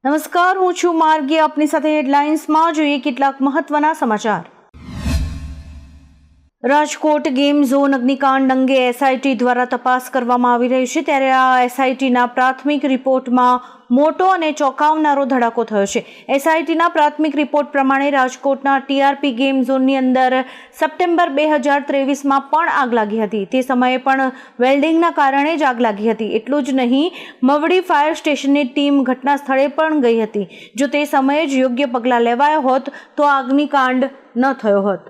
નમસ્કાર, હું છું માર્ગી. આપની સાથે હેડલાઇન્સમાં જોઈએ કેટલાક મહત્વના સમાચાર. રાજકોટ ગેમ ઝોન અગ્નિકાંડ અંગે એસઆઈટી દ્વારા તપાસ કરવામાં આવી રહી છે. ત્યારે આ એસઆઈટીના પ્રાથમિક રિપોર્ટમાં મોટો અને ચોંકાવનારો ધડાકો થયો છે. એસઆઈટીના પ્રાથમિક રિપોર્ટ પ્રમાણે રાજકોટના ટીઆરપી ગેમ ઝોનની અંદર સપ્ટેમ્બર 2023માં પણ આગ લાગી હતી. તે સમયે પણ વેલ્ડિંગના કારણે જ આગ લાગી હતી. એટલું જ નહીં, મવડી ફાયર સ્ટેશનની ટીમ ઘટના સ્થળે પણ ગઈ હતી. જો તે સમયે જ યોગ્ય પગલાં લેવાયા હોત તો અગ્નિકાંડ ન થયો હોત.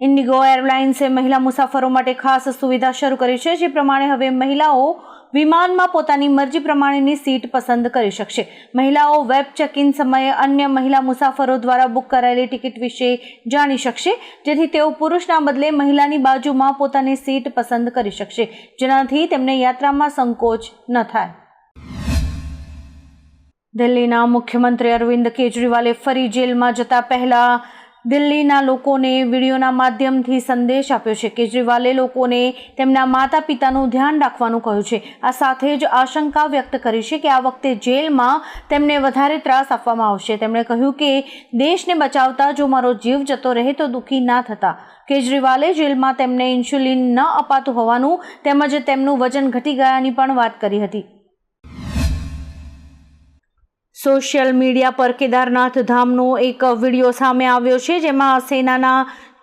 ઇન્ડિગો એરલાઇન્સે મહિલા મુસાફરો માટે ખાસ સુવિધા શરૂ કરી છે, જે પ્રમાણે હવે મહિલાઓ વિમાનમાં પોતાની મરજી પ્રમાણેની સીટ પસંદ કરી શકશે. મહિલાઓ વેબ ચેક ઇન સમયે અન્ય મહિલા મુસાફરો દ્વારા બુક કરાયેલી ટિકિટ વિશે જાણી શકશે, જેથી તેઓ પુરુષના બદલે મહિલાની બાજુમાં પોતાની સીટ પસંદ કરી શકશે, જેનાથી તેમને યાત્રામાં સંકોચ ન થાય. દિલ્હીના મુખ્યમંત્રી અરવિંદ કેજરીવાલે ફરી જેલમાં જતા પહેલા દિલ્હીના લોકોને વિડીયોના માધ્યમથી સંદેશ આપ્યો છે. કેજરીવાલે લોકોને તેમના માતા પિતાનું ધ્યાન રાખવાનું કહ્યું છે. આ સાથે જ આશંકા વ્યક્ત કરી છે કે આ વખતે જેલમાં તેમને વધારે ત્રાસ આપવામાં આવશે. તેમણે કહ્યું કે દેશને બચાવતા જો મારો જીવ જતો રહે તો દુઃખી ના થતા. કેજરીવાલે જેલમાં તેમને ઇન્સ્યુલિન ન અપાતું હોવાનું તેમજ તેમનું વજન ઘટી ગયાની પણ વાત કરી હતી. સોશિયલ મીડિયા પર કેદારનાથ ધામનો એક વિડીયો સામે આવ્યો છે, જેમાં સેનાના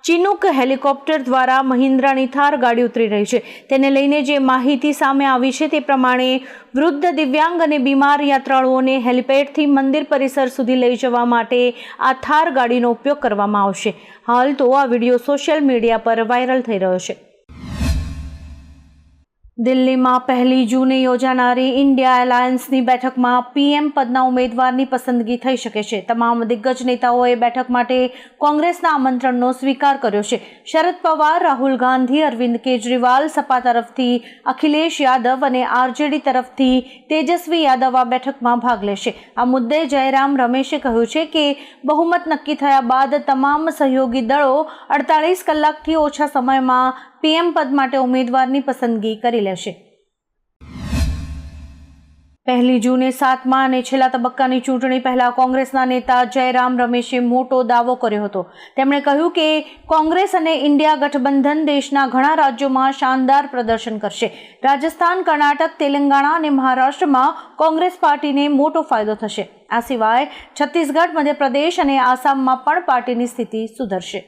ચિનુક હેલિકોપ્ટર દ્વારા મહિન્દ્રાની થાર ગાડી ઉતરી રહી છે. તેને લઈને જે માહિતી સામે આવી છે તે પ્રમાણે વૃદ્ધ, દિવ્યાંગ અને બીમાર યાત્રાળુઓને હેલિપેડથી મંદિર પરિસર સુધી લઈ જવા માટે આ થાર ગાડીનો ઉપયોગ કરવામાં આવશે. હાલ તો આ વિડીયો સોશિયલ મીડિયા પર વાયરલ થઈ રહ્યો છે. દિલ્હીમાં 1 જૂને યોજાનારી ઇન્ડિયા એલાયન્સની બેઠકમાં પીએમ પદના ઉમેદવારની પસંદગી થઈ શકે છે. તમામ દિગ્ગજ નેતાઓએ બેઠક માટે કોંગ્રેસના આમંત્રણનો સ્વીકાર કર્યો છે. શરદ પવાર, રાહુલ ગાંધી, અરવિંદ કેજરીવાલ, સપા તરફથી અખિલેશ યાદવ અને આરજેડી તરફથી તેજસ્વી યાદવ આ બેઠકમાં ભાગ લેશે. આ મુદ્દે જયરામ રમેશે કહ્યું છે કે બહુમત નક્કી થયા બાદ તમામ સહયોગી દળો 48 કલાકથી ઓછા સમયમાં પીએમ પદ માટે ઉમેદવારની પસંદગી કરી લેશે. 1 જૂને 7મા અને છેલ્લા તબક્કાની ચૂંટણી પહેલા કોંગ્રેસના નેતા જયરામ રમેશે મોટો દાવો કર્યો હતો. તેમણે કહ્યું કે કોંગ્રેસ અને ઇન્ડિયા ગઠબંધન દેશના ઘણા રાજ્યોમાં શાનદાર પ્રદર્શન કરશે. રાજસ્થાન, કર્ણાટક, તેલંગાણા અને મહારાષ્ટ્રમાં કોંગ્રેસ પાર્ટીને મોટો ફાયદો થશે. આ સિવાય છત્તીસગઢ, મધ્યપ્રદેશ અને આસામમાં પણ પાર્ટીની સ્થિતિ સુધરશે.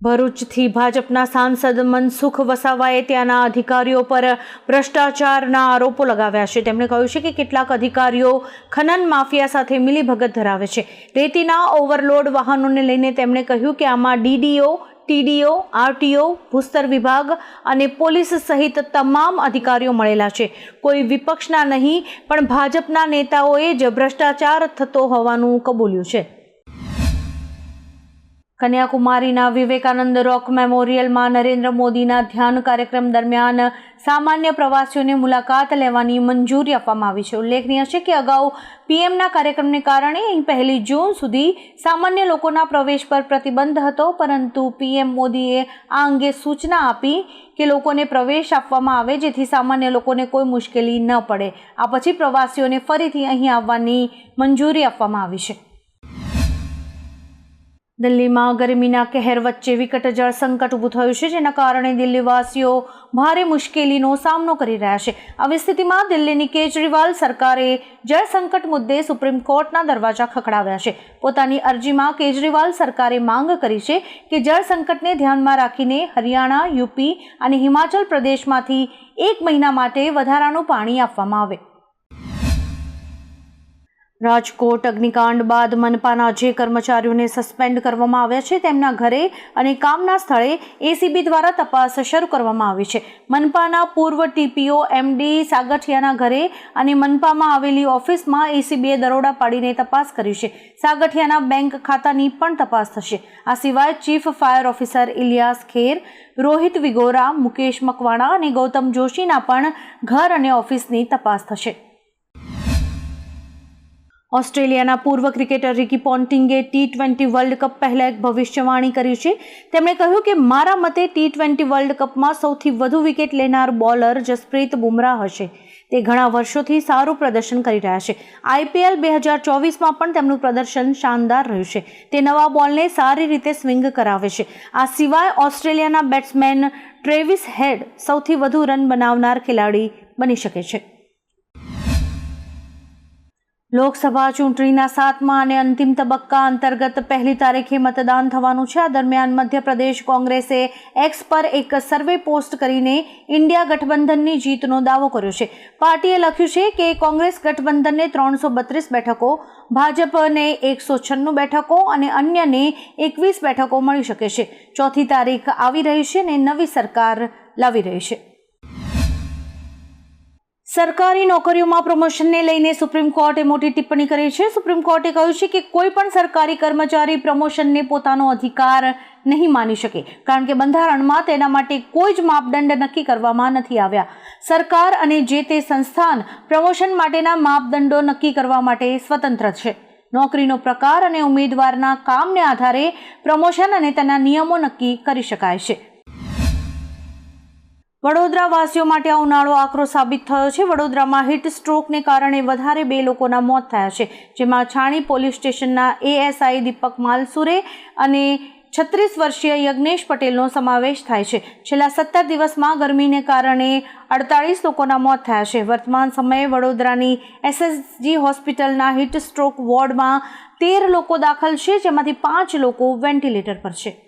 ભરૂચથી ભાજપના સાંસદ મનસુખ વસાવાએ ત્યાંના અધિકારીઓ પર ભ્રષ્ટાચારના આરોપો લગાવ્યા છે. તેમણે કહ્યું છે કે કેટલાક અધિકારીઓ ખનન માફિયા સાથે મિલીભગત ધરાવે છે. રેતીના ઓવરલોડ વાહનોને લઈને તેમણે કહ્યું કે આમાં ડીડીઓ, ટીડીઓ, આરટીઓ, ભૂસ્તર વિભાગ અને પોલીસ સહિત તમામ અધિકારીઓ મળેલા છે. કોઈ વિપક્ષના નહીં પણ ભાજપના નેતાઓએ જ ભ્રષ્ટાચાર થતો હોવાનું કબૂલ્યું છે. કન્યાકુમારીના વિવેકાનંદ રોક મેમોરિયલમાં નરેન્દ્ર મોદીના ધ્યાન કાર્યક્રમ દરમિયાન સામાન્ય પ્રવાસીઓને મુલાકાત લેવાની મંજૂરી આપવામાં આવી છે. ઉલ્લેખનીય છે કે અગાઉ પીએમના કાર્યક્રમને કારણે અહીં 1 જૂન સુધી સામાન્ય લોકોના પ્રવેશ પર પ્રતિબંધ હતો, પરંતુ પીએમ મોદીએ આ અંગે સૂચના આપી કે લોકોને પ્રવેશ આપવામાં આવે, જેથી સામાન્ય લોકોને કોઈ મુશ્કેલી ન પડે. આ પછી પ્રવાસીઓને ફરીથી અહીં આવવાની મંજૂરી આપવામાં આવી છે. દિલ્હીમાં ગરમીના કહેર વચ્ચે વિકટ જળ સંકટ ઊભું થયું છે, જેના કારણે દિલ્હીવાસીઓ ભારે મુશ્કેલીનો સામનો કરી રહ્યા છે. આવી સ્થિતિમાં દિલ્હીની કેજરીવાલ સરકારે જળ સંકટ મુદ્દે સુપ્રીમ કોર્ટના દરવાજા ખખડાવ્યા છે. પોતાની અરજીમાં કેજરીવાલ સરકારે માંગ કરી છે કે જળ સંકટને ધ્યાનમાં રાખીને હરિયાણા, યુપી અને હિમાચલ પ્રદેશમાંથી 1 મહિના માટે વધારાનું પાણી આપવામાં આવે. રાજકોટ અગ્નિકાંડ બાદ મનપાના જે કર્મચારીઓને સસ્પેન્ડ કરવામાં આવ્યા છે તેમના ઘરે અને કામના સ્થળે એસીબી દ્વારા તપાસ શરૂ કરવામાં આવી છે. મનપાના પૂર્વ ટીપીઓ એમડી સાગઠિયાના ઘરે અને મનપામાં આવેલી ઓફિસમાં એસીબીએ દરોડા પાડીને તપાસ કરી છે. સાગઠિયાના બેંક ખાતાની પણ તપાસ થશે. આ સિવાય ચીફ ફાયર ઓફિસર ઇલિયાસ ખેર, રોહિત વિગોરા, મુકેશ મકવાણા અને ગૌતમ જોશીના પણ ઘર અને ઓફિસની તપાસ થશે. ઓસ્ટ્રેલિયાના પૂર્વ ક્રિકેટર રિકી પોન્ટિંગે T20 વર્લ્ડ કપ પહેલા એક ભવિષ્યવાણી કરી છે. તેમણે કહ્યું કે મારા મતે T20 વર્લ્ડ કપમાં સૌથી વધુ વિકેટ લેનાર બોલર જસપ્રીત બુમરાહ હશે. તે ઘણા વર્ષોથી સારું પ્રદર્શન કરી રહ્યા છે. IPL 2024માં પણ તેમનું પ્રદર્શન શાનદાર રહ્યું છે. તે નવા બોલને સારી રીતે સ્વિંગ કરાવે છે. આ સિવાય ઓસ્ટ્રેલિયાના બેટ્સમેન ટ્રેવિસ હેડ સૌથી વધુ રન બનાવનાર ખેલાડી બની શકે છે. લોકસભા ચૂંટણીના 7મા અને અંતિમ તબક્કા અંતર્ગત 1 તારીખે મતદાન થવાનું છે. આ દરમિયાન મધ્યપ્રદેશ કોંગ્રેસે એક્સ પર એક સર્વે પોસ્ટ કરીને ઇન્ડિયા ગઠબંધનની જીતનો દાવો કર્યો છે. પાર્ટીએ લખ્યું છે કે કોંગ્રેસ ગઠબંધનને 332 બેઠકો, ભાજપને 196 બેઠકો અને અન્યને 21 બેઠકો મળી શકે છે. 4 તારીખ આવી રહી છે અને નવી સરકાર લાવી રહી છે. સરકારી નોકરીઓમાં પ્રમોશનને લઈને સુપ્રીમ કોર્ટે મોટી ટિપ્પણી કરી છે. સુપ્રીમ કોર્ટે કહ્યું છે કે કોઈ પણ સરકારી કર્મચારી પ્રમોશનને પોતાનો અધિકાર નહીં માની શકે, કારણ કે બંધારણમાં તેના માટે કોઈ જ માપદંડ નક્કી કરવામાં નથી આવ્યા. સરકાર અને જે તે સંસ્થાન પ્રમોશન માટેના માપદંડો નક્કી કરવા માટે સ્વતંત્ર છે. નોકરીનો પ્રકાર અને ઉમેદવારના કામને આધારે પ્રમોશન અને તેના નિયમો નક્કી કરી શકાય છે. વડોદરા વાસીઓ માટે આ ઉનાળો આકરો સાબિત થયો છે. વડોદરામાં હીટ સ્ટ્રોકને કારણે વધારે 2 લોકોના મોત થયા છે, જેમાં છાણી પોલીસ સ્ટેશનના ASI દીપક માલસુરે અને 36 વર્ષીય યજ્ઞેશ પટેલનો સમાવેશ થાય છે. છેલ્લા 17 દિવસમાં ગરમીને કારણે 48 લોકોના મોત થયા છે. વર્તમાન સમયે વડોદરાની SSG હોસ્પિટલના હીટ સ્ટ્રોક વોર્ડમાં 13 લોકો દાખલ છે, જેમાંથી 5 લોકો વેન્ટિલેટર પર છે.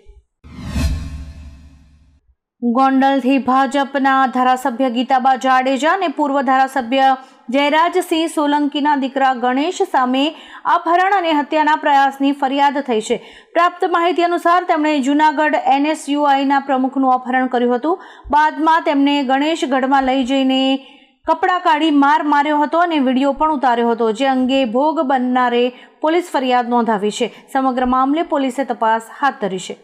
ગોંડલથી ભાજપના ધારાસભ્ય ગીતાબા જાડેજા અને પૂર્વ ધારાસભ્ય જયરાજસિંહ સોલંકીના દીકરા ગણેશ સામે અપહરણ અને હત્યાના પ્રયાસની ફરિયાદ થઈ છે. પ્રાપ્ત માહિતી અનુસાર તેમણે જૂનાગઢ NSUIના પ્રમુખનું અપહરણ કર્યું હતું. બાદમાં તેમને ગણેશગઢમાં લઈ જઈને કપડાં કાઢી માર્યો હતો અને વિડીયો પણ ઉતાર્યો હતો, જે અંગે ભોગ બનનારે પોલીસ ફરિયાદ નોંધાવી છે. સમગ્ર મામલે પોલીસે તપાસ હાથ ધરી છે.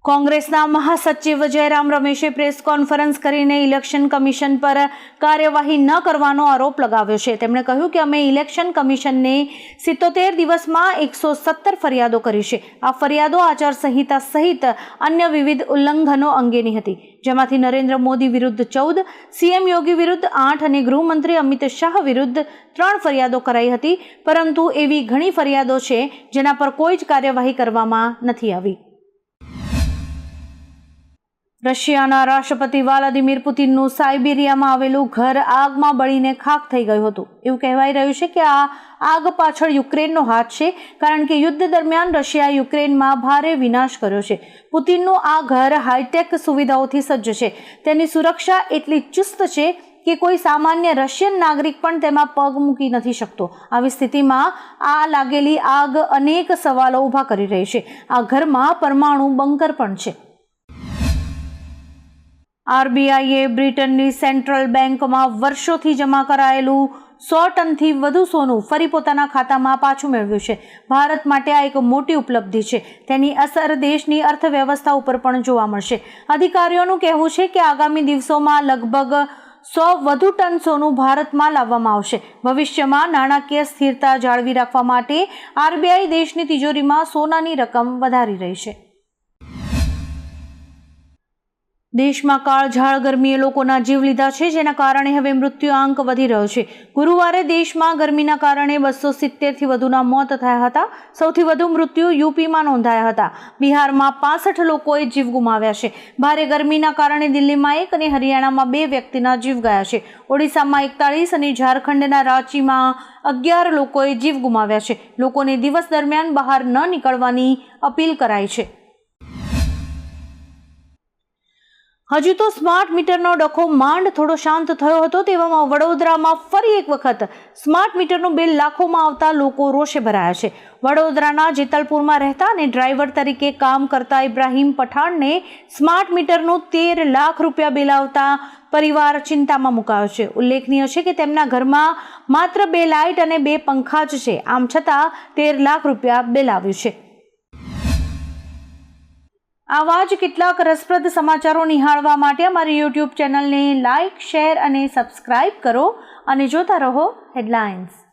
કોંગ્રેસના મહાસચિવ જયરામ રમેશે પ્રેસ કોન્ફરન્સ કરીને ઇલેક્શન કમિશન પર કાર્યવાહી ન કરવાનો આરોપ લગાવ્યો છે. તેમણે કહ્યું કે અમે ઇલેક્શન કમિશનને 77 દિવસમાં 117 ફરિયાદો કરી છે. આ ફરિયાદો આચારસંહિતા સહિત અન્ય વિવિધ ઉલ્લંઘનો અંગેની હતી, જેમાંથી નરેન્દ્ર મોદી વિરુદ્ધ 14, CM યોગી વિરુદ્ધ 8 અને ગૃહમંત્રી અમિત શાહ વિરુદ્ધ 3 ફરિયાદો કરાઈ હતી. પરંતુ એવી ઘણી ફરિયાદો છે જેના પર કોઈ જ કાર્યવાહી કરવામાં નથી આવી. રશિયાના રાષ્ટ્રપતિ વ્લાદિમીર પુતિનનું સાઇબેરિયામાં આવેલું ઘર આગમાં બળીને ખાખ થઈ ગયું હતું. એવું કહેવાઈ રહ્યું છે કે આ આગ પાછળ યુક્રેનનો હાથ છે, કારણ કે યુદ્ધ દરમિયાન રશિયાએ યુક્રેનમાં ભારે વિનાશ કર્યો છે. પુતિનનું આ ઘર હાઈટેક સુવિધાઓથી સજ્જ છે. તેની સુરક્ષા એટલી ચુસ્ત છે કે કોઈ સામાન્ય રશિયન નાગરિક પણ તેમાં પગ મૂકી નથી શકતો. આવી સ્થિતિમાં આ લાગેલી આગ અનેક સવાલો ઊભા કરી રહી છે. આ ઘરમાં પરમાણુ બંકર પણ છે. RBIએ બ્રિટનની સેન્ટ્રલ બેંકમાં વર્ષોથી જમા કરાયેલું 100 ટનથી વધુ સોનું ફરી પોતાના ખાતામાં પાછું મેળવ્યું છે. ભારત માટે આ એક મોટી ઉપલબ્ધિ છે. તેની અસર દેશની અર્થવ્યવસ્થા ઉપર પણ જોવા મળશે. અધિકારીઓનું કહેવું છે કે આગામી દિવસોમાં લગભગ 100 વધુ ટન સોનું ભારતમાં લાવવામાં આવશે. ભવિષ્યમાં નાણાકીય સ્થિરતા જાળવી રાખવા માટે RBI દેશની તિજોરીમાં સોનાની રકમ વધારી રહી છે. દેશમાં કાળઝાળ ગરમીએ લોકોના જીવ લીધા છે, જેના કારણે હવે મૃત્યુઆંક વધી રહ્યો છે. ગુરુવારે દેશમાં ગરમીના કારણે 270થી વધુના મોત થયા હતા. સૌથી વધુ મૃત્યુ યુપીમાં નોંધાયા હતા. બિહારમાં 65 લોકોએ જીવ ગુમાવ્યા છે. ભારે ગરમીના કારણે દિલ્હીમાં 1 અને હરિયાણામાં 2 વ્યક્તિના જીવ ગયા છે. ઓડિશામાં 41 અને ઝારખંડના રાંચીમાં 11 લોકોએ જીવ ગુમાવ્યા છે. લોકોને દિવસ દરમિયાન બહાર ન નીકળવાની અપીલ કરાઈ છે. હજુ તો સ્માર્ટ મીટરનો ડખો માંડ થોડો શાંત થયો હતો, તેવામાં વડોદરામાં ફરી એક વખત સ્માર્ટ મીટરનું બિલ લાખોમાં આવતા લોકો રોષે ભરાયા છે. વડોદરાના જેતલપુરમાં રહેતા અને ડ્રાઈવર તરીકે કામ કરતા ઇબ્રાહીમ પઠાણને સ્માર્ટ મીટરનું 13 લાખ રૂપિયા બિલ આવતા પરિવાર ચિંતામાં મુકાયો છે. ઉલ્લેખનીય છે કે તેમના ઘરમાં માત્ર 2 લાઇટ અને 2 પંખા જ છે. આમ છતાં 13 લાખ રૂપિયા બિલ આવ્યું છે. આવા જ કેટલાક રસપ્રદ સમાચારો નિહાળવા માટે અમારી યુટ્યુબ ચેનલને લાઇક, શેર અને સબસ્ક્રાઇબ કરો અને જોતા રહો હેડલાઇન્સ.